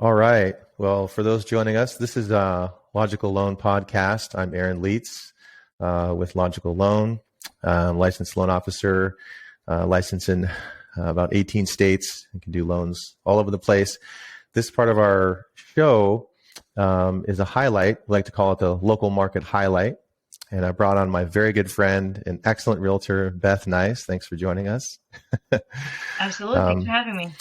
All right. Well, for those joining us, this is a Logical Loan podcast. I'm Aaron Leitz with Logical Loan, licensed loan officer, licensed in about 18 states, and can do loans all over the place. This part of our show is a highlight. We like to call it the local market highlight. And I brought on my very good friend and excellent realtor, Beth Nyce. Thanks for joining us. Absolutely. Thanks for having me.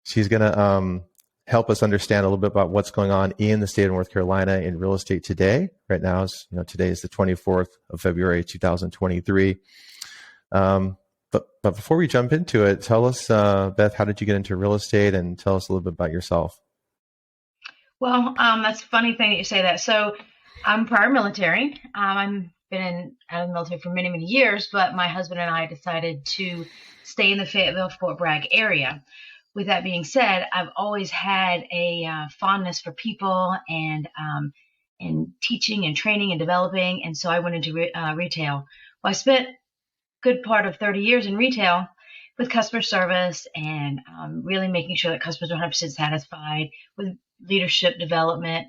She's going to help us understand a little bit about what's going on in the state of North Carolina in real estate today. Right now, today is the 24th of February, 2023. But before we jump into it, tell us, Beth, how did you get into real estate, and tell us a little bit about yourself? Well, that's a funny thing that you say that. So I'm prior military. I've been out of the military for many, many years, but my husband and I decided to stay in the Fayetteville, Fort Bragg area. With that being said, I've always had a fondness for people and teaching and training and developing, and so I went into retail. Well, I spent a good part of 30 years in retail with customer service and really making sure that customers are 100% satisfied with leadership development.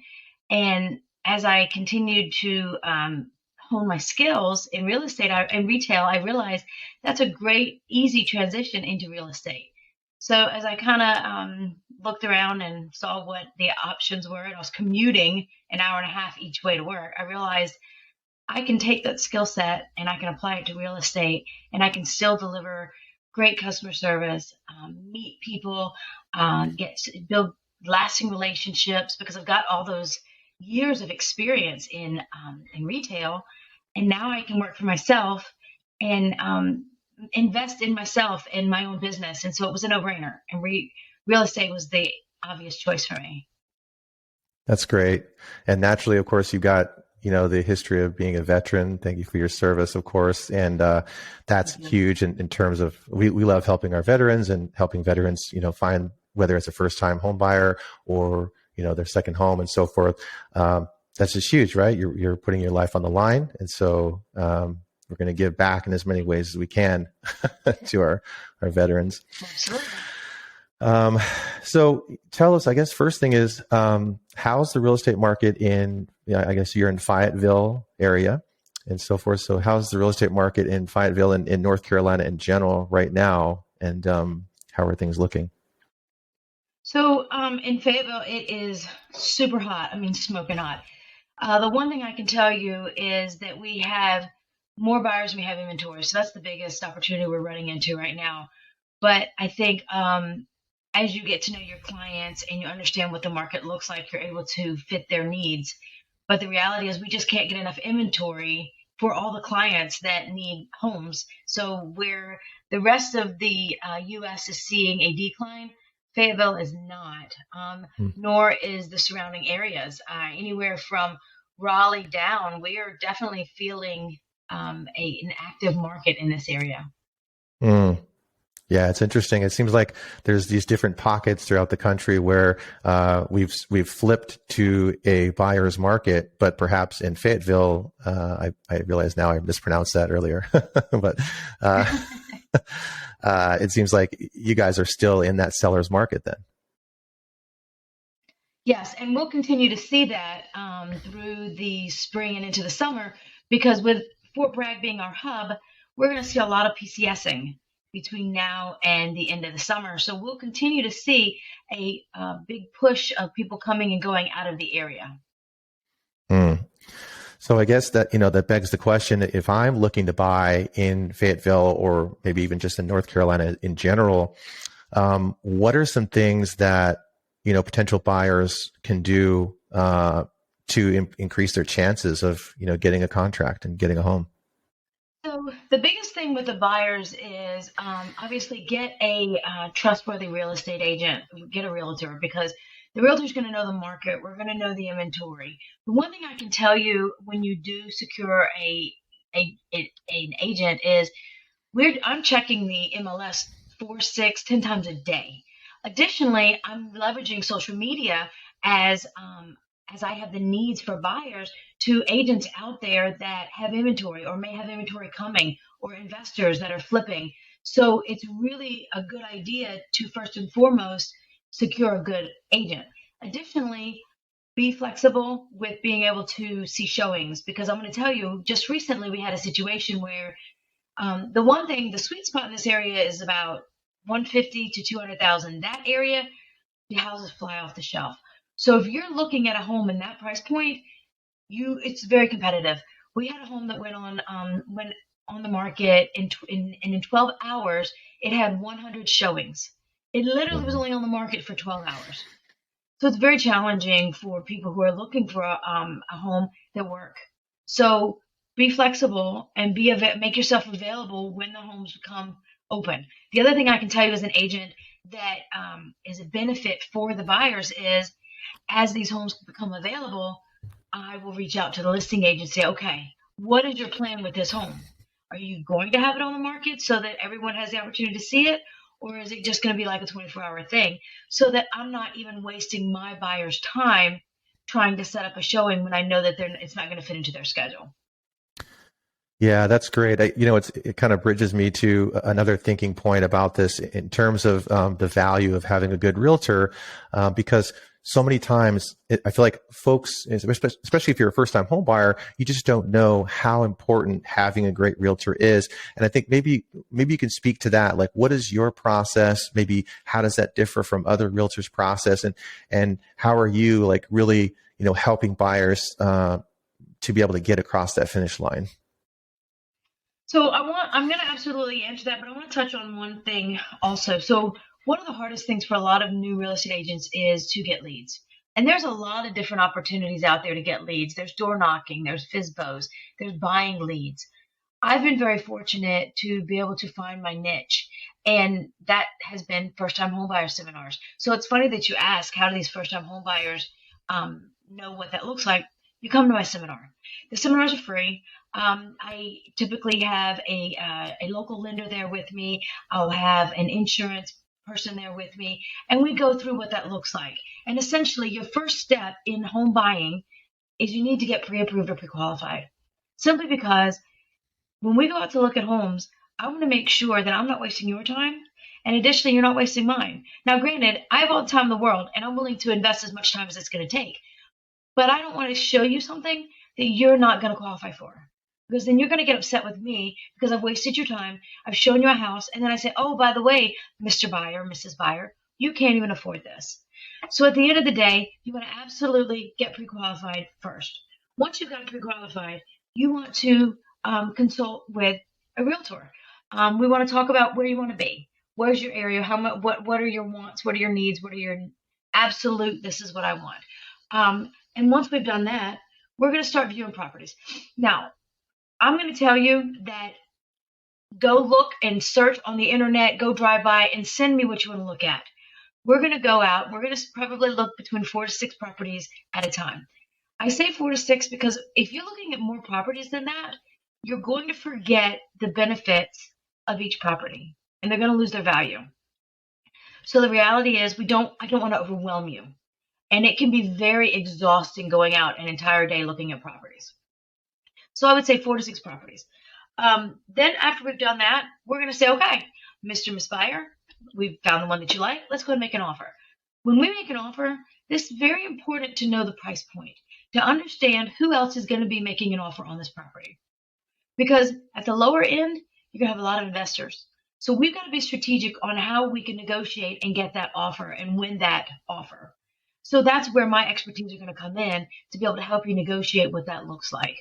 And as I continued to hone my skills in real estate and retail, I realized that's a great, easy transition into real estate. So as I kind of looked around and saw what the options were, and I was commuting an hour and a half each way to work, I realized I can take that skill set and I can apply it to real estate, and I can still deliver great customer service, meet people, build lasting relationships, because I've got all those years of experience in retail, and now I can work for myself and invest in myself and my own business. And so it was a no-brainer, and real estate was the obvious choice for me. That's great. And naturally, of course, you've got the history of being a veteran. Thank you for your service, of course. And that's huge in terms of we love helping our veterans and helping veterans find, whether it's a first-time home buyer or their second home and so forth. That's just huge, right? You're putting your life on the line, and so we're going to give back in as many ways as we can to our veterans. Absolutely. So tell us, I guess, first thing is, how's the real estate market in, I guess you're in Fayetteville area and so forth. So how's the real estate market in Fayetteville and in North Carolina in general right now? And how are things looking? So in Fayetteville, it is super hot. I mean, smoking hot. The one thing I can tell you is that we have more buyers than we have inventory. So that's the biggest opportunity we're running into right now. But I think as you get to know your clients and you understand what the market looks like, you're able to fit their needs. But the reality is we just can't get enough inventory for all the clients that need homes. So where the rest of the U.S. is seeing a decline, Fayetteville is not, nor is the surrounding areas. Anywhere from Raleigh down, we are definitely feeling an active market in this area. Yeah, it's interesting. It seems like there's these different pockets throughout the country where we've flipped to a buyer's market, but perhaps in Fayetteville, I realize now I mispronounced that earlier, but it seems like you guys are still in that seller's market then. Yes, and we'll continue to see that through the spring and into the summer, because with Fort Bragg being our hub, we're going to see a lot of PCSing between now and the end of the summer. So we'll continue to see a big push of people coming and going out of the area. So I guess that, that begs the question, if I'm looking to buy in Fayetteville or maybe even just in North Carolina in general, what are some things that, potential buyers can do to increase their chances of, getting a contract and getting a home? So the biggest thing with the buyers is obviously get a trustworthy real estate agent, get a realtor, because the realtor is going to know the market. We're going to know the inventory. The one thing I can tell you when you do secure an agent is I'm checking the MLS 4, 6, 10 times a day. Additionally, I'm leveraging social media as I have the needs for buyers to agents out there that have inventory or may have inventory coming, or investors that are flipping. So it's really a good idea to first and foremost secure a good agent. Additionally, be flexible with being able to see showings, because I'm going to tell you, just recently we had a situation where the sweet spot in this area is about 150 to 200,000. That area, the houses fly off the shelf. So if you're looking at a home in that price point, it's very competitive. We had a home that went on the market in 12 hours. It had 100 showings. It literally was Mhm. only on the market for 12 hours. So it's very challenging for people who are looking for a home that work. So be flexible and make yourself available when the homes become open. The other thing I can tell you as an agent that is a benefit for the buyers is, as these homes become available, I will reach out to the listing agent and say, okay, what is your plan with this home? Are you going to have it on the market so that everyone has the opportunity to see it? Or is it just going to be like a 24-hour thing, so that I'm not even wasting my buyer's time trying to set up a showing when I know that it's not going to fit into their schedule? Yeah, that's great. It kind of bridges me to another thinking point about this in terms of the value of having a good realtor, because so many times I feel like folks, especially if you're a first-time home buyer, you just don't know how important having a great realtor is. And I think maybe you can speak to that. Like, what is your process? Maybe how does that differ from other realtors' process, and how are you like really helping buyers to be able to get across that finish line? So I'm going to absolutely answer that, but I want to touch on one thing also. So one of the hardest things for a lot of new real estate agents is to get leads. And there's a lot of different opportunities out there to get leads. There's door knocking, there's FISBOs, there's buying leads. I've been very fortunate to be able to find my niche, and that has been first time homebuyer seminars. So it's funny that you ask, how do these first time homebuyers know what that looks like? You come to my seminar. The seminars are free. I typically have a local lender there with me. I'll have an insurance person there with me, and we go through what that looks like. And essentially, your first step in home buying is you need to get pre-approved or pre-qualified, simply because when we go out to look at homes, I want to make sure that I'm not wasting your time. And additionally, you're not wasting mine. Now, granted, I have all the time in the world, and I'm willing to invest as much time as it's going to take. But I don't want to show you something that you're not going to qualify for. Because then you're going to get upset with me because I've wasted your time. I've shown you a house. And then I say, oh, by the way, Mr. Buyer, Mrs. Buyer, you can't even afford this. So at the end of the day, you want to absolutely get pre-qualified first. Once you've got pre-qualified, you want to consult with a realtor. We want to talk about where you want to be. Where's your area? How much? What are your wants? What are your needs? What are your absolute? This is what I want. And once we've done that, we're going to start viewing properties. Now, I'm going to tell you that go look and search on the internet, go drive by and send me what you want to look at. We're going to go out. We're going to probably look between 4 to 6 properties at a time. I say 4 to 6 because if you're looking at more properties than that, you're going to forget the benefits of each property, and they're going to lose their value. So the reality is I don't want to overwhelm you. And it can be very exhausting going out an entire day looking at properties. So I would say 4 to 6 properties. Then after we've done that, we're going to say, okay, Mr. Miss Buyer, we've found the one that you like. Let's go ahead and make an offer. When we make an offer, this is very important to know the price point, to understand who else is going to be making an offer on this property. Because at the lower end, you're going to have a lot of investors. So we've got to be strategic on how we can negotiate and get that offer and win that offer. So that's where my expertise are going to come in, to be able to help you negotiate what that looks like.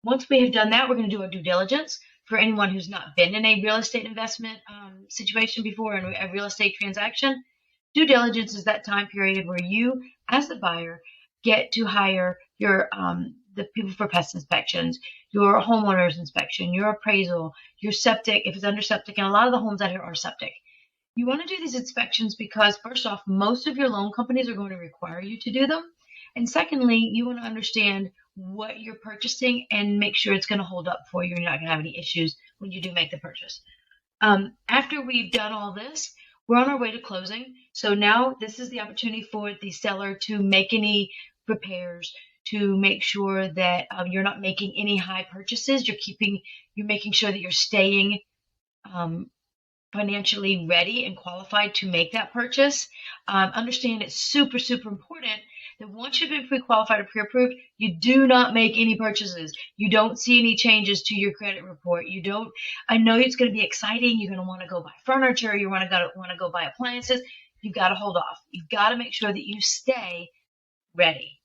Once we have done that, we're going to do our due diligence. For anyone who's not been in a real estate investment situation before, in a real estate transaction, due diligence is that time period where you, as the buyer, get to hire your the people for pest inspections, your homeowner's inspection, your appraisal, your septic, if it's under septic, and a lot of the homes out here are septic. You want to do these inspections because, first off, most of your loan companies are going to require you to do them. And secondly, you want to understand what you're purchasing and make sure it's going to hold up for you and you're not going to have any issues when you do make the purchase. After we've done all this, we're on our way to closing. So now this is the opportunity for the seller to make any repairs, to make sure that you're not making any high purchases. You're making sure that you're staying financially ready and qualified to make that purchase. Understand it's super, super important that once you've been pre-qualified or pre-approved, you do not make any purchases. You don't see any changes to your credit report. I know it's going to be exciting. You're going to want to go buy furniture. You want to go buy appliances. You've got to hold off. You've got to make sure that you stay ready,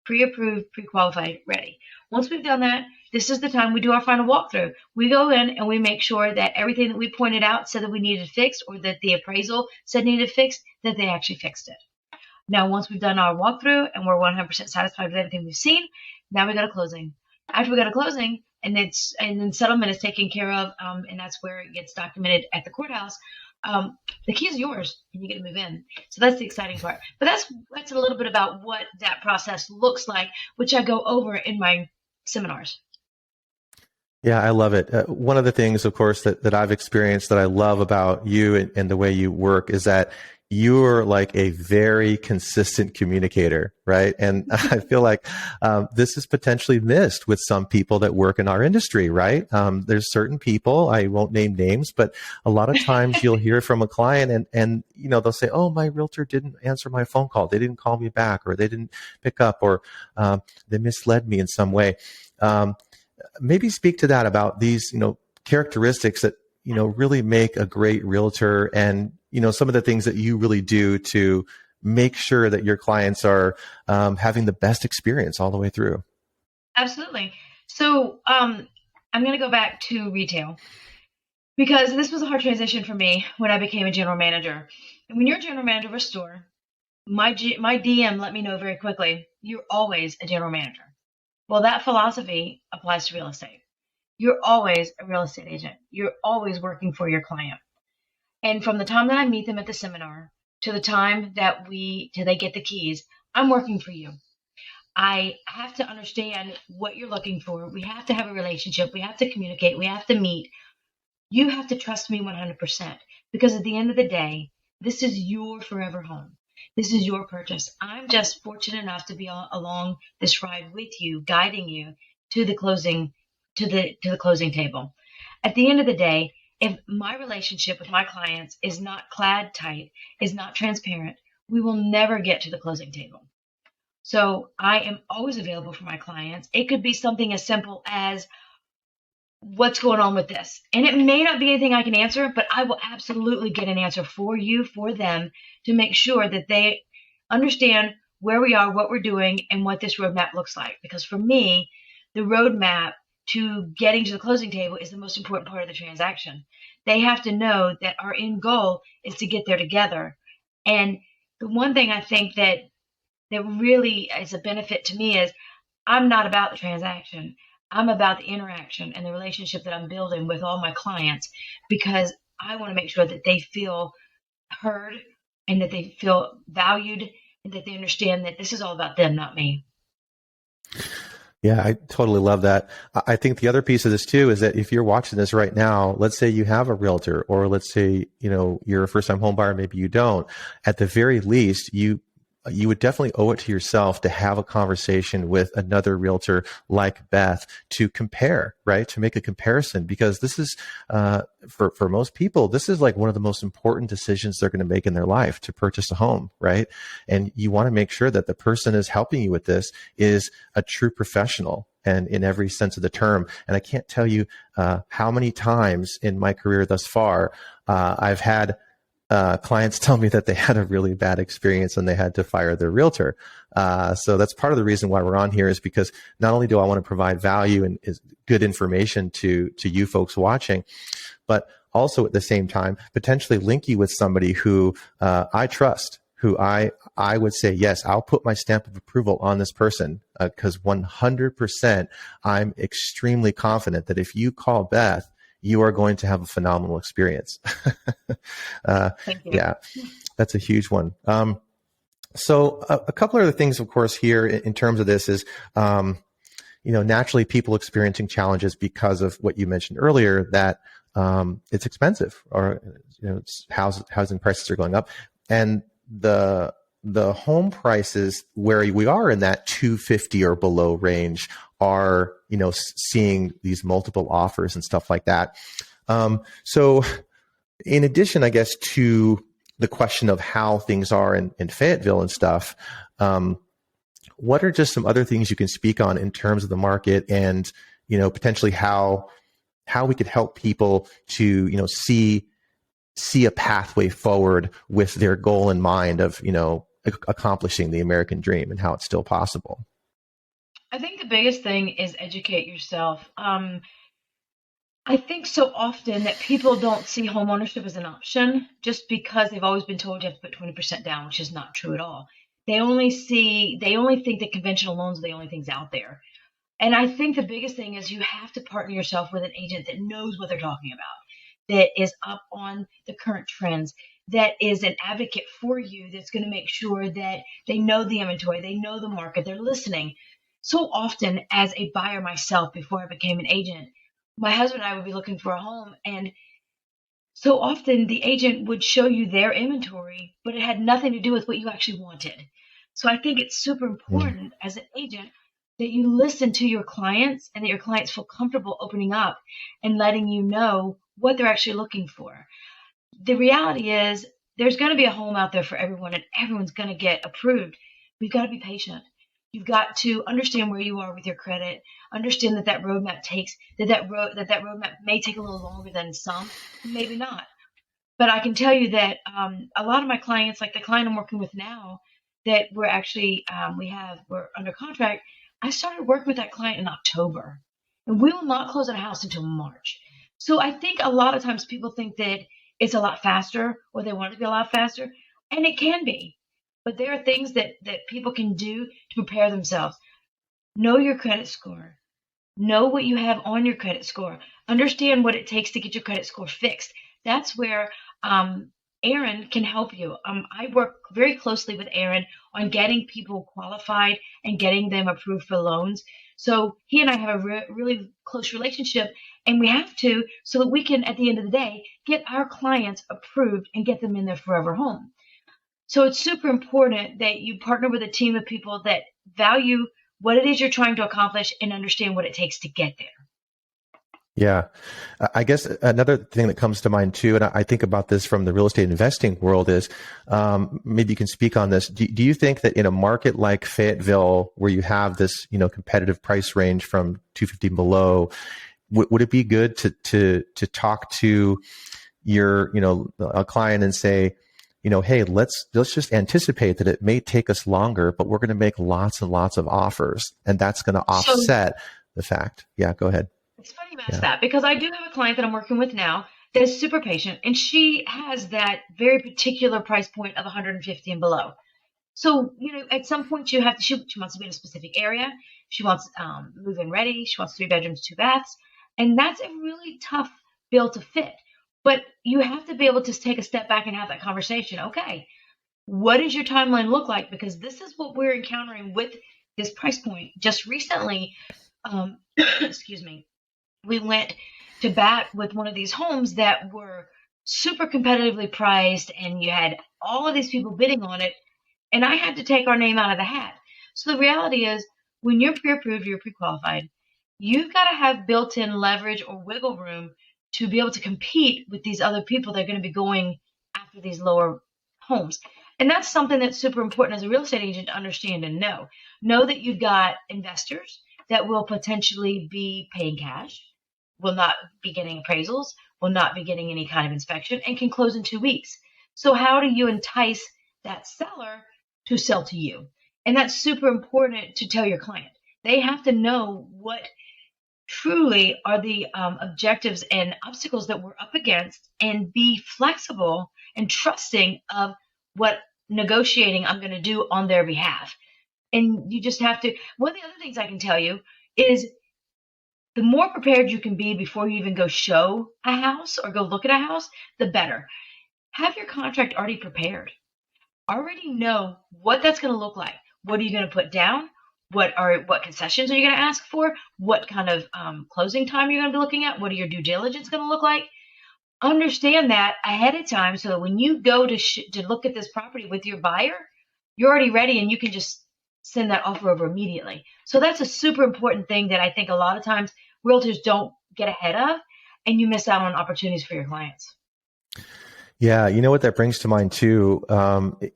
pre-approved, pre-qualified, ready. Once we've done that, this is the time we do our final walkthrough. We go in and we make sure that everything that we pointed out said that we needed fixed, or that the appraisal said needed fixed, that they actually fixed it. Now, once we've done our walkthrough and we're 100% satisfied with everything we've seen, now we go to closing. After we go to closing, and then settlement is taken care of, and that's where it gets documented at the courthouse. The key is yours, and you get to move in. So that's the exciting part. But that's a little bit about what that process looks like, which I go over in my seminars. Yeah, I love it. One of the things, of course, that I've experienced that I love about you and the way you work is that you're like a very consistent communicator, right? And I feel like this is potentially missed with some people that work in our industry, right? There's certain people, I won't name names, but a lot of times you'll hear from a client and they'll say, oh, my realtor didn't answer my phone call. They didn't call me back, or they didn't pick up, or they misled me in some way. Maybe speak to that about these, characteristics that, really make a great realtor, and, some of the things that you really do to make sure that your clients are having the best experience all the way through. Absolutely. So I'm going to go back to retail, because this was a hard transition for me when I became a general manager. And when you're a general manager of a store, my DM let me know very quickly, you're always a general manager. Well, that philosophy applies to real estate. You're always a real estate agent. You're always working for your client. And from the time that I meet them at the seminar to the time that till they get the keys, I'm working for you. I have to understand what you're looking for. We have to have a relationship. We have to communicate. We have to meet. You have to trust me 100%, because at the end of the day, this is your forever home. This is your purchase. I'm just fortunate enough to be along this ride with you, guiding you to the closing, to the closing table. At the end of the day, if my relationship with my clients is not clad tight, is not transparent, we will never get to the closing table. So I am always available for my clients. It could be something as simple as, what's going on with this? And it may not be anything I can answer, but I will absolutely get an answer for you, for them, to make sure that they understand where we are, what we're doing, and what this roadmap looks like. Because for me, the roadmap to getting to the closing table is the most important part of the transaction. They have to know that our end goal is to get there together. And the one thing I think that really is a benefit to me is, I'm not about the transaction. I'm about the interaction and the relationship that I'm building with all my clients, because I want to make sure that they feel heard and that they feel valued and that they understand that this is all about them, not me. Yeah, I totally love that. I think the other piece of this too is that if you're watching this right now, let's say you have a realtor, or let's say, you're a first-time home buyer, maybe you don't. At the very least, you would definitely owe it to yourself to have a conversation with another realtor like Beth to compare, right? To make a comparison, because this is, for most people, this is like one of the most important decisions they're going to make in their life, to purchase a home, right? And you want to make sure that the person is helping you with this is a true professional, and in every sense of the term. And I can't tell you how many times in my career thus far, I've had clients tell me that they had a really bad experience and they had to fire their realtor. So that's part of the reason why we're on here, is because not only do I want to provide value and is good information to you folks watching, but also at the same time, potentially link you with somebody who I trust, who I would say, yes, I'll put my stamp of approval on this person, because 100% I'm extremely confident that if you call Beth, you are going to have a phenomenal experience. Yeah, that's a huge one. So a couple other things, of course, here in terms of this is, naturally people experiencing challenges because of what you mentioned earlier, that it's expensive, or housing prices are going up, and the home prices where we are in that 250 or below range are, seeing these multiple offers and stuff like that. So In addition, I guess, to the question of how things are in Fayetteville and stuff, what are just some other things you can speak on in terms of the market and, potentially how we could help people to, see a pathway forward with their goal in mind of, accomplishing the American dream and how it's still possible? I think the biggest thing is educate yourself. I think so often that people don't see homeownership as an option just because they've always been told you have to put 20% down, which is not true at all. They only think that conventional loans are the only things out there. And I think the biggest thing is you have to partner yourself with an agent that knows what they're talking about, that is up on the current trends, that is an advocate for you, that's going to make sure that they know the inventory, they know the market, they're listening. So often, as a buyer myself, before I became an agent, my husband and I would be looking for a home, and so often the agent would show you their inventory, but it had nothing to do with what you actually wanted. So I think it's super Mm. important as an agent that you listen to your clients and that your clients feel comfortable opening up and letting you know what they're actually looking for. The reality is there's going to be a home out there for everyone and everyone's going to get approved. We've got to be patient. You've got to understand where you are with your credit, understand that that roadmap may take a little longer than some, maybe not. But I can tell you that a lot of my clients, like the client I'm working with now, that we're actually we're under contract. I started working with that client in October, and we will not close on a house until March. So I think a lot of times people think that it's a lot faster, or they want it to be a lot faster, and it can be. But there are things that people can do to prepare themselves. Know your credit score. Know what you have on your credit score. Understand what it takes to get your credit score fixed. That's where Aaron can help you. I work very closely with Aaron on getting people qualified and getting them approved for loans. So he and I have a really close relationship, and we have to so that we can, at the end of the day, get our clients approved and get them in their forever home. So it's super important that you partner with a team of people that value what it is you're trying to accomplish and understand what it takes to get there. Yeah. I guess another thing that comes to mind too, and I think about this from the real estate investing world is, maybe you can speak on this. Do you think that in a market like Fayetteville, where you have this, competitive price range from 250 below, would it be good to talk to your, a client and say, hey, let's just anticipate that it may take us longer, but we're going to make lots and lots of offers, and that's going to So offset the fact. Yeah, go ahead. it's funny you asked Yeah. that because I do have a client that I'm working with now that is super patient, and she has that very particular price point of 150 and below. So, at some point she wants to be in a specific area. She wants move-in ready. She wants 3 bedrooms, 2 baths. And that's a really tough bill to fit. But you have to be able to take a step back and have that conversation. Okay, what does your timeline look like? Because this is what we're encountering with this price point. Just recently, excuse me, we went to bat with one of these homes that were super competitively priced, and you had all of these people bidding on it, and I had to take our name out of the hat. So the reality is, when you're pre-approved, you're pre-qualified, you've got to have built-in leverage or wiggle room to be able to compete with these other people that are going to be going after these lower homes. And that's something that's super important as a real estate agent to understand and know. Know that you've got investors that will potentially be paying cash, will not be getting appraisals, will not be getting any kind of inspection, and can close in 2 weeks. So how do you entice that seller to sell to you? And that's super important to tell your client. They have to know what truly are the objectives and obstacles that we're up against, and be flexible and trusting of what negotiating I'm going to do on their behalf. And you just have to, one of the other things I can tell you is the more prepared you can be before you even go show a house or go look at a house, the better. Have your contract already prepared. Already know what that's going to look like. What are you going to put down? What concessions are you going to ask for? What kind of closing time you're going to be looking at? What are your due diligence going to look like? Understand that ahead of time so that when you go to look at this property with your buyer, you're already ready and you can just send that offer over immediately. So that's a super important thing that I think a lot of times realtors don't get ahead of, and you miss out on opportunities for your clients. Yeah, you know what that brings to mind too,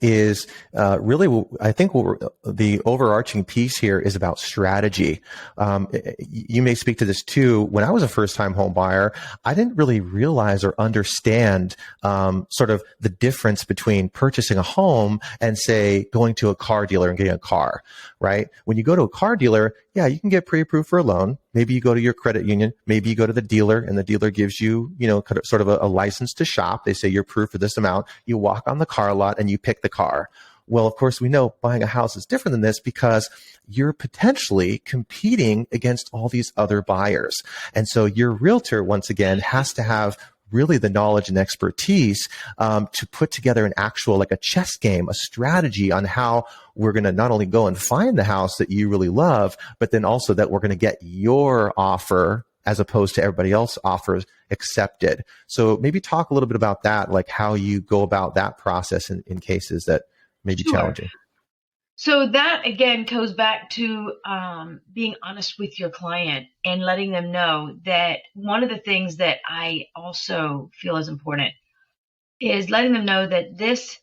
is really, I think the overarching piece here is about strategy. You may speak to this too. When I was a first-time home buyer, I didn't really realize or understand sort of the difference between purchasing a home and, say, going to a car dealer and getting a car, right? When you go to a car dealer, yeah, you can get pre-approved for a loan. Maybe you go to your credit union. Maybe you go to the dealer and the dealer gives you, kind of sort of a license to shop. They say you're approved for this amount. You walk on the car lot and you pick the car. Well, of course, we know buying a house is different than this because you're potentially competing against all these other buyers. And so your realtor, once again, has to have really the knowledge and expertise to put together an actual, like a chess game, a strategy on how we're going to not only go and find the house that you really love, but then also that we're going to get your offer as opposed to everybody else offers accepted. So maybe talk a little bit about that, like how you go about that process in cases that may be Sure. challenging. So that again goes back to being honest with your client and letting them know that one of the things that I also feel is important is letting them know that this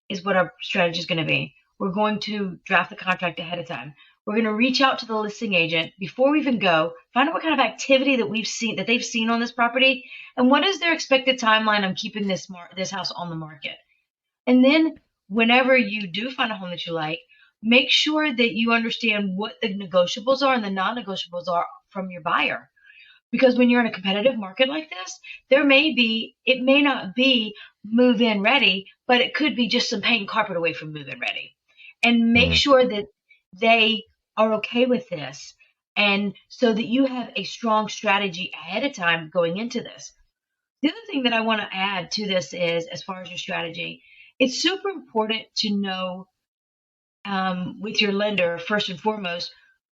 is what our strategy is going to be. We're going to draft the contract ahead of time. We're going to reach out to the listing agent before we even go, find out what kind of activity that they've seen on this property, and what is their expected timeline on keeping this house on the market. And then whenever you do find a home that you like, make sure that you understand what the negotiables are and the non-negotiables are from your buyer. Because when you're in a competitive market like this, it may not be move-in ready, but it could be just some paint and carpet away from move-in ready. And make sure that they are okay with this. And so that you have a strong strategy ahead of time going into this. The other thing that I want to add to this is, as far as your strategy, it's super important to know with your lender, first and foremost,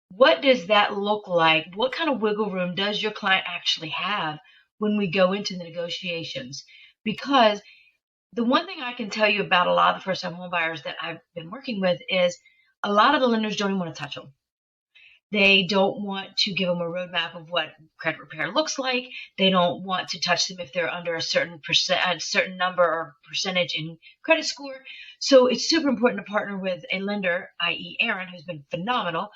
what does that look like? What kind of wiggle room does your client actually have when we go into the negotiations? Because the one thing I can tell you about a lot of the first-time home buyers that I've been working with is a lot of the lenders don't even want to touch them. They don't want to give them a roadmap of what credit repair looks like. They don't want to touch them if they're under a certain number or percentage in credit score. So it's super important to partner with a lender, i.e. Aaron, who's been phenomenal,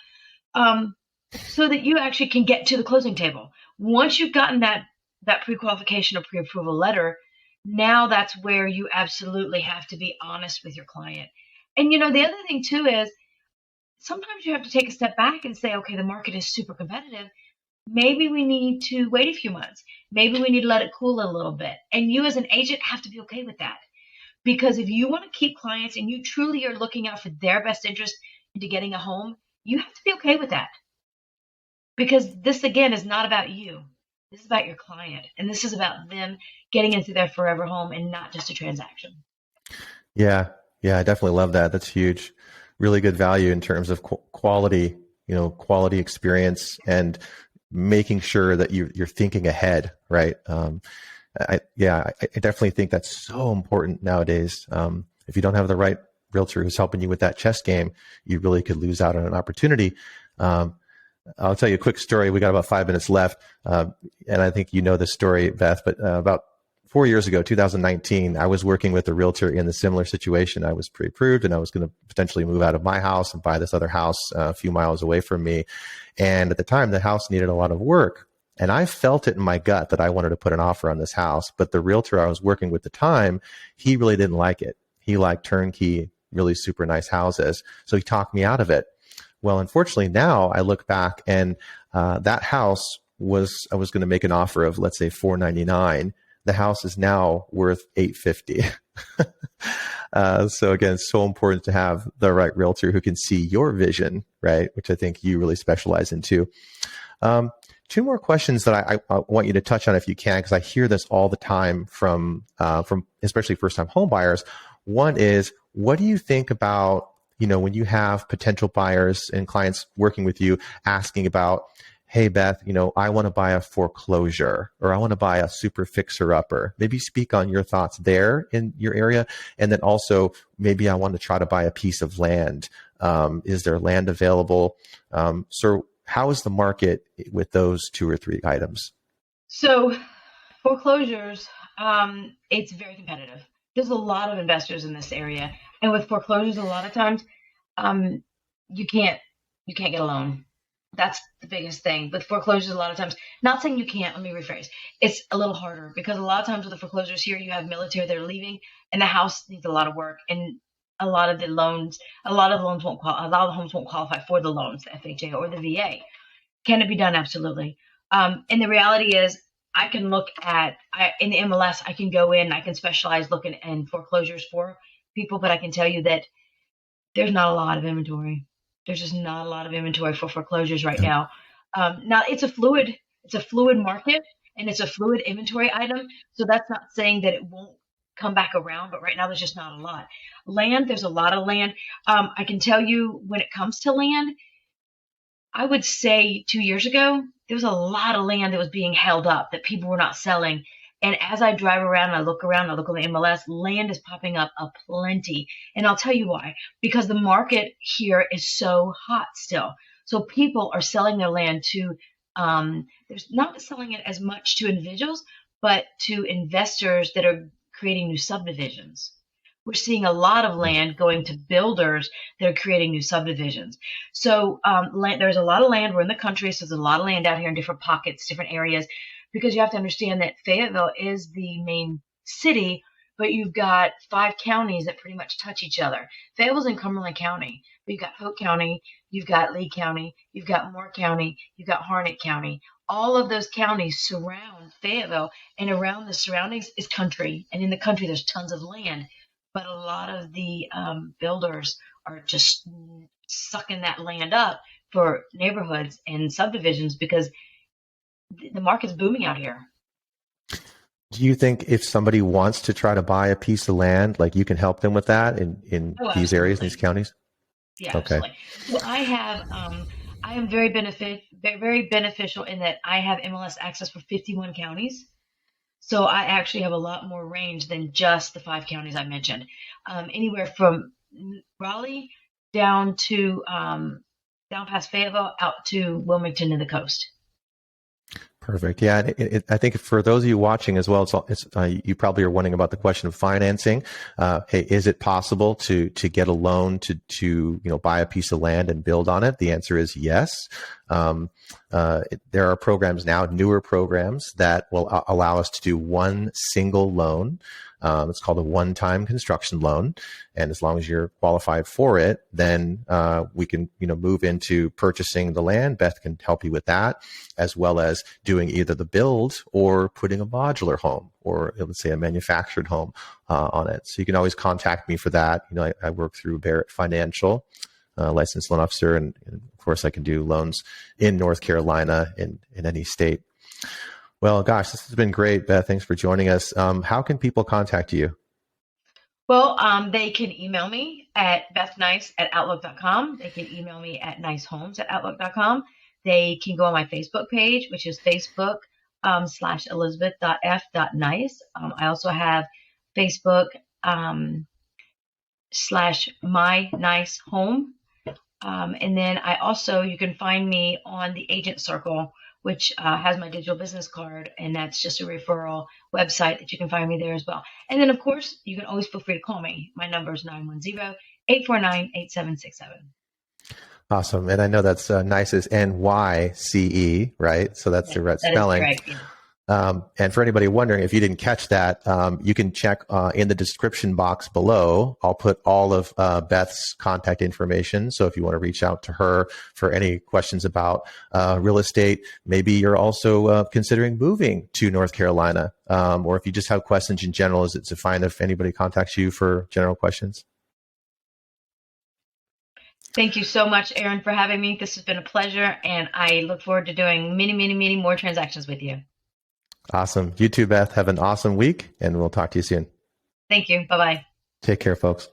so that you actually can get to the closing table. Once you've gotten that pre-qualification or pre-approval letter, now that's where you absolutely have to be honest with your client. And the other thing too is, sometimes you have to take a step back and say, okay, the market is super competitive. Maybe we need to wait a few months. Maybe we need to let it cool a little bit. And you as an agent have to be okay with that. Because if you want to keep clients and you truly are looking out for their best interest into getting a home, you have to be okay with that. Because this, again, is not about you. This is about your client. And this is about them getting into their forever home and not just a transaction. Yeah. Yeah. I definitely love that. That's huge. Really good value in terms of quality, quality experience and making sure that you're thinking ahead, right? I definitely think that's so important nowadays. If you don't have the right realtor who's helping you with that chess game, you really could lose out on an opportunity. I'll tell you a quick story. We got about 5 minutes left. And I think you know this story, Beth, but about 4 years ago, 2019, I was working with a realtor in the similar situation. I was pre-approved and I was going to potentially move out of my house and buy this other house a few miles away from me. And at the time, the house needed a lot of work. And I felt it in my gut that I wanted to put an offer on this house. But the realtor I was working with at the time, he really didn't like it. He liked turnkey, really super nice houses. So he talked me out of it. Well, unfortunately, now I look back and that house I was going to make an offer of, let's say, $499. The house is now worth $850. So again, it's so important to have the right realtor who can see your vision, right? Which I think you really specialize in too. Two more questions that I want you to touch on if you can, because I hear this all the time from especially first-time home buyers. One is, what do you think about, when you have potential buyers and clients working with you asking about, hey, Beth, I want to buy a foreclosure or I want to buy a super fixer-upper. Maybe speak on your thoughts there in your area. And then also, maybe I want to try to buy a piece of land. Is there land available? So how is the market with those 2 or 3 items? So foreclosures, It's very competitive. There's a lot of investors in this area, and with foreclosures, a lot of times, um, you can't you can't get a loan. That's the biggest thing. With foreclosures, a lot of times, not saying you can't. Let me rephrase. It's a little harder because a lot of times with the foreclosures here, you have military that are leaving, and the house needs a lot of work, and a lot of the loans won't a lot of the homes won't qualify for the loans, the FHA or the VA. Can it be done? Absolutely. And the reality is, I can look at in the MLS. I can go in. I can specialize looking in foreclosures for people, but I can tell you that there's not a lot of inventory. There's just not a lot of inventory for foreclosures right now. Now it's a fluid market, and it's a fluid inventory item. So that's not saying that it won't come back around, but right now there's just not a lot. Land, there's a lot of land. I can tell you when it comes to land, I would say 2 years ago, there was a lot of land that was being held up that people were not selling. And as I drive around, I look on the MLS, land is popping up aplenty. And I'll tell you why. Because the market here is so hot still. So people are selling their land to, there's not selling it as much to individuals, but to investors that are creating new subdivisions. We're seeing a lot of land going to builders that are creating new subdivisions. So there's a lot of land. We're in the country, so there's a lot of land out here in different pockets, different areas, because you have to understand that Fayetteville is the main city, but you've got 5 counties that pretty much touch each other. Fayetteville's in Cumberland County, but you've got Polk County, you've got Lee County, you've got Moore County, you've got Harnett County. All of those counties surround Fayetteville, and around the surroundings is country, and in the country there's tons of land. But a lot of the builders are just sucking that land up for neighborhoods and subdivisions because the market's booming out here. Do you think if somebody wants to try to buy a piece of land, like you can help them with that in these areas, in these counties? Yeah, Okay. absolutely. So I am very very beneficial in that I have MLS access for 51 counties. So I actually have a lot more range than just the 5 counties I mentioned. Anywhere from Raleigh down to down past Fayetteville out to Wilmington and the coast. Perfect. Yeah, I think for those of you watching as well, you probably are wondering about the question of financing. Hey, is it possible to get a loan to buy a piece of land and build on it? The answer is yes. There are programs now, newer programs that will allow us to do one single loan. It's called a one-time construction loan. And as long as you're qualified for it, then we can, move into purchasing the land. Beth can help you with that, as well as doing either the build or putting a modular home or let's say a manufactured home on it. So you can always contact me for that. I work through Barrett Financial, licensed loan officer. And of course I can do loans in North Carolina in any state. Well, gosh, this has been great, Beth. Thanks for joining us. How can people contact you? Well, they can email me at bethnyce@outlook.com. They can email me at nicehomes@outlook.com. They can go on my Facebook page, which is Facebook /Elizabeth.f.nice. I also have Facebook /My Nice Home. And then you can find me on the Agent Circle, which has my digital business card, and that's just a referral website that you can find me there as well. And then, of course, you can always feel free to call me. My number is 910-849-8767. Awesome. And I know that's Nyce is Nyce, right? So that's the right spelling. That is correct, yeah. And for anybody wondering, if you didn't catch that, you can check in the description box below. I'll put all of Beth's contact information. So if you want to reach out to her for any questions about real estate, maybe you're also considering moving to North Carolina, or if you just have questions in general, is it fine if anybody contacts you for general questions? Thank you so much, Aaron, for having me. This has been a pleasure, and I look forward to doing many, many, many more transactions with you. Awesome. You too, Beth. Have an awesome week, and we'll talk to you soon. Thank you. Bye-bye. Take care, folks.